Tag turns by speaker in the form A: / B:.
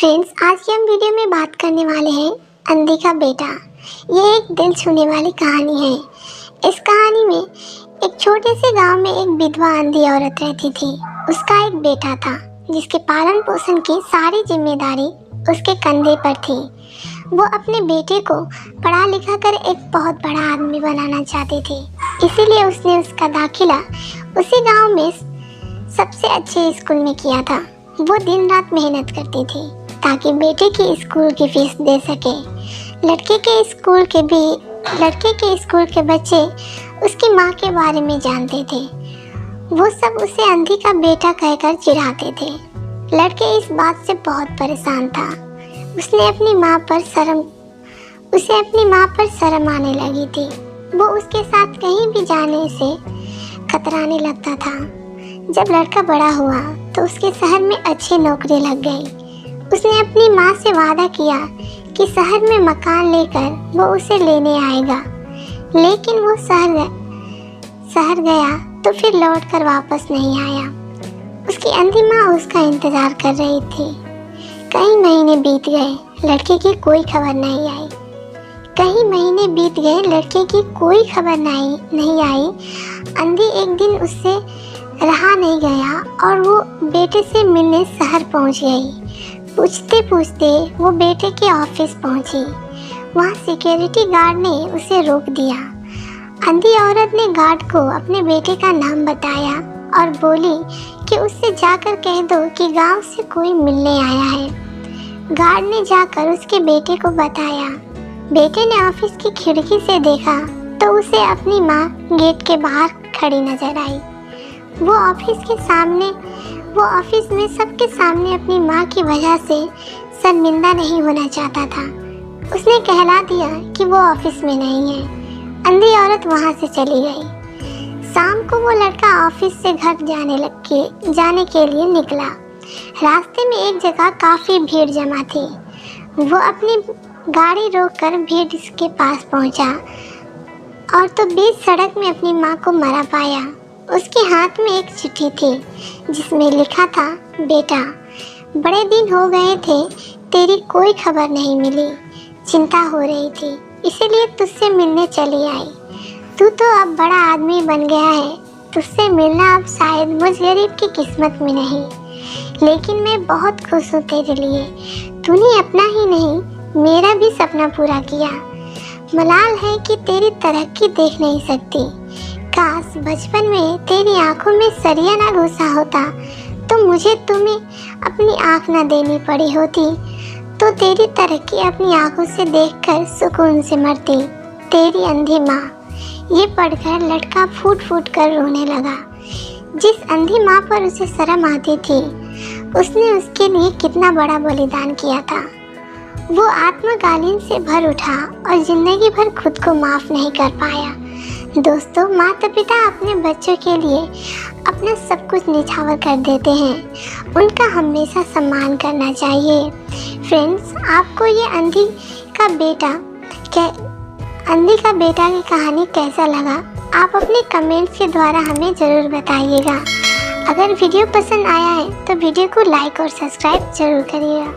A: Friends, आज की हम वीडियो में बात करने वाले हैं अंधी का बेटा। ये एक दिल छूने वाली कहानी है। इस कहानी में एक छोटे से गांव में एक विधवा अंधी औरत रहती थी। उसका एक बेटा था जिसके पालन पोषण की सारी जिम्मेदारी उसके कंधे पर थी। वो अपने बेटे को पढ़ा लिखा कर एक बहुत बड़ा आदमी बनाना चाहती थी, इसीलिए उसने उसका दाखिला उसी गाँव में सबसे अच्छे स्कूल में किया था। वो दिन रात मेहनत करती थी ताकि बेटे की स्कूल की फीस दे सके। लड़के के स्कूल के बच्चे उसकी माँ के बारे में जानते थे। वो सब उसे अंधी का बेटा कहकर चिढ़ाते थे। लड़के इस बात से बहुत परेशान था। उसे अपनी माँ पर शर्म आने लगी थी। वो उसके साथ कहीं भी जाने से कतराने लगता था। जब लड़का बड़ा हुआ तो उसके शहर में अच्छी नौकरी लग गई। उसने अपनी माँ से वादा किया कि शहर में मकान लेकर वो उसे लेने आएगा, लेकिन वो शहर गया तो फिर लौटकर वापस नहीं आया। उसकी अंधी माँ उसका इंतजार कर रही थी। कई महीने बीत गए, लड़के की कोई खबर नहीं आई। लड़के की कोई खबर नहीं आई। अंधी एक दिन उससे रहा नहीं गया और वो बेटे से मिलने शहर पहुंच गई। पूछते पूछते वो बेटे के ऑफिस पहुंची। वहाँ सिक्योरिटी गार्ड ने उसे रोक दिया। अंधी औरत ने गार्ड को अपने बेटे का नाम बताया और बोली कि उससे जाकर कह दो कि गांव से कोई मिलने आया है। गार्ड ने जाकर उसके बेटे को बताया। बेटे ने ऑफिस की खिड़की से देखा तो उसे अपनी माँ गेट के बाहर खड़ी नजर आई। वो ऑफिस में सबके सामने अपनी माँ की वजह से शर्मिंदा नहीं होना चाहता था। उसने कहला दिया कि वो ऑफिस में नहीं है। अंधी औरत वहाँ से चली गई। शाम को वो लड़का ऑफिस से घर जाने के लिए निकला। रास्ते में एक जगह काफ़ी भीड़ जमा थी। वो अपनी गाड़ी रोककर भीड़ के पास पहुँचा और तो बीच सड़क में अपनी माँ को मरा पाया। उसके हाथ में एक चिट्ठी थी जिसमें लिखा था, बेटा, बड़े दिन हो गए थे, तेरी कोई खबर नहीं मिली। चिंता हो रही थी, इसीलिए तुझसे मिलने चली आई। तू तो अब बड़ा आदमी बन गया है। तुझसे मिलना अब शायद मुझ गरीब की किस्मत में नहीं, लेकिन मैं बहुत खुश हूँ तेरे लिए। तूने अपना ही नहीं, मेरा भी सपना पूरा किया। मलाल है कि तेरी तरक्की देख नहीं सकती। काश बचपन में तेरी आंखों में सरिया ना घुसा होता तो मुझे तुम्हें अपनी आंख ना देनी पड़ी होती, तो तेरी तरक्की अपनी आंखों से देखकर सुकून से मरती। तेरी अंधी माँ। ये पढ़कर लड़का फूट फूट कर रोने लगा। जिस अंधी माँ पर उसे शर्म आती थी, उसने उसके लिए कितना बड़ा बलिदान किया था। वो आत्मग्लानि से भर उठा और जिंदगी भर खुद को माफ नहीं कर पाया। दोस्तों, माता पिता अपने बच्चों के लिए अपना सब कुछ न्यौछावर कर देते हैं। उनका हमेशा सम्मान करना चाहिए। फ्रेंड्स, आपको ये अंधी का बेटा की कहानी कैसा लगा, आप अपने कमेंट्स के द्वारा हमें ज़रूर बताइएगा। अगर वीडियो पसंद आया है तो वीडियो को लाइक और सब्सक्राइब जरूर करिएगा।